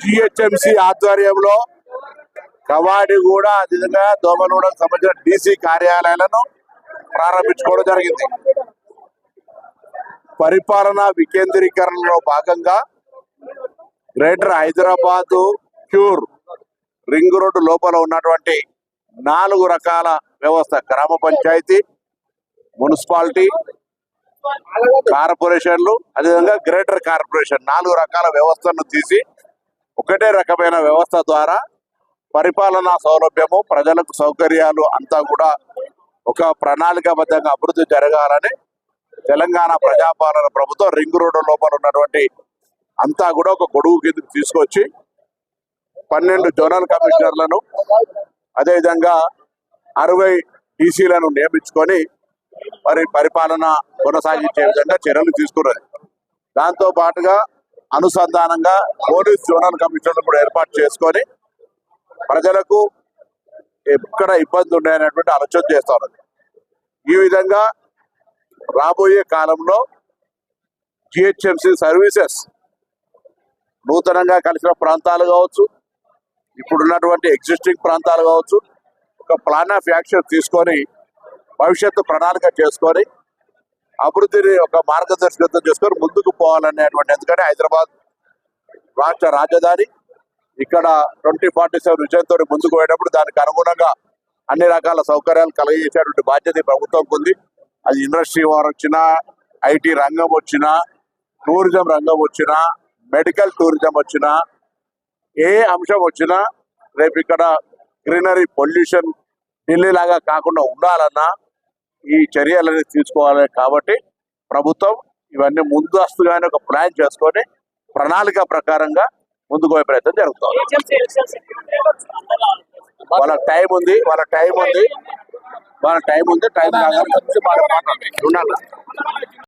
GHMC ఆధ్వర్యంలో కవాడిగూడ అదేవిధంగా దోమలగూడకు సంబంధించిన డీసీ కార్యాలయాలను ప్రారంభించుకోవడం జరిగింది. పరిపాలన వికేంద్రీకరణలో భాగంగా greater Hyderabad cure ring road లోపల ఉన్నటువంటి 4 రకాల వ్యవస్థ గ్రామ పంచాయతీ, మున్సిపాలిటీ, కార్పొరేషన్లు, అదేవిధంగా గ్రేటర్ కార్పొరేషన్ 4 రకాల వ్యవస్థలను తీసి ఒకటే రకమైన వ్యవస్థ ద్వారా పరిపాలనా సౌలభ్యము, ప్రజలకు సౌకర్యాలు అంతా కూడా ఒక ప్రణాళికాబద్ధంగా అభివృద్ధి జరగాలని తెలంగాణ ప్రజాపాలన ప్రభుత్వం రింగ్ రోడ్డు లోపల ఉన్నటువంటి అంతా కూడా ఒక గొడుగు కిందకు తీసుకొచ్చి 12 జోనల్ కమిషనర్లను అదేవిధంగా 60 టీసీలను నియమించుకొని మరి పరిపాలన కొనసాగించే విధంగా చర్యలు తీసుకున్నది. దాంతో పాటుగా అనుసంధానంగా పోలీస్ జోనల్ కమిషనర్లు కూడా ఏర్పాటు చేసుకొని ప్రజలకు ఎక్కడ ఇబ్బంది ఉన్నాయనేటువంటి ఆలోచన చేస్తా ఉన్నది. ఈ విధంగా రాబోయే కాలంలో జిహెచ్ఎంసి సర్వీసెస్ నూతనంగా కలిసిన ప్రాంతాలు కావచ్చు, ఇప్పుడున్నటువంటి ఎగ్జిస్టింగ్ ప్రాంతాలు కావచ్చు, ఒక ప్లాన్ ఆఫ్ యాక్షన్ తీసుకొని భవిష్యత్తు ప్రణాళిక చేసుకొని అభివృద్ధిని ఒక మార్గదర్శకత్వం చేసుకొని ముందుకు పోవాలనేటువంటి, ఎందుకంటే హైదరాబాద్ రాష్ట్ర రాజధాని, ఇక్కడ 2047 విజయంతో ముందుకు పోయేటప్పుడు దానికి అనుగుణంగా అన్ని రకాల సౌకర్యాలు కలిగించేటువంటి బాధ్యత ప్రభుత్వంకు ఉంది. అది ఇండస్ట్రీ వారు వచ్చినా, ఐటీ రంగం వచ్చినా, టూరిజం రంగం వచ్చినా, మెడికల్ టూరిజం వచ్చినా, ఏ అంశం వచ్చినా రేపు ఇక్కడ గ్రీనరీ పొల్యూషన్ ఢిల్లీ లాగా కాకుండా ఉండాలన్నా ఈ చర్యలని తీసుకోవాలి. కాబట్టి ప్రభుత్వం ఇవన్నీ ముందస్తుగానే ఒక ప్లాన్ చేసుకొని ప్రణాళిక ప్రకారంగా ముందుకు పోయే ప్రయత్నం జరుగుతుంది. వాళ్ళ టైం ఉంది, టైం కాగానే ఉండాలి.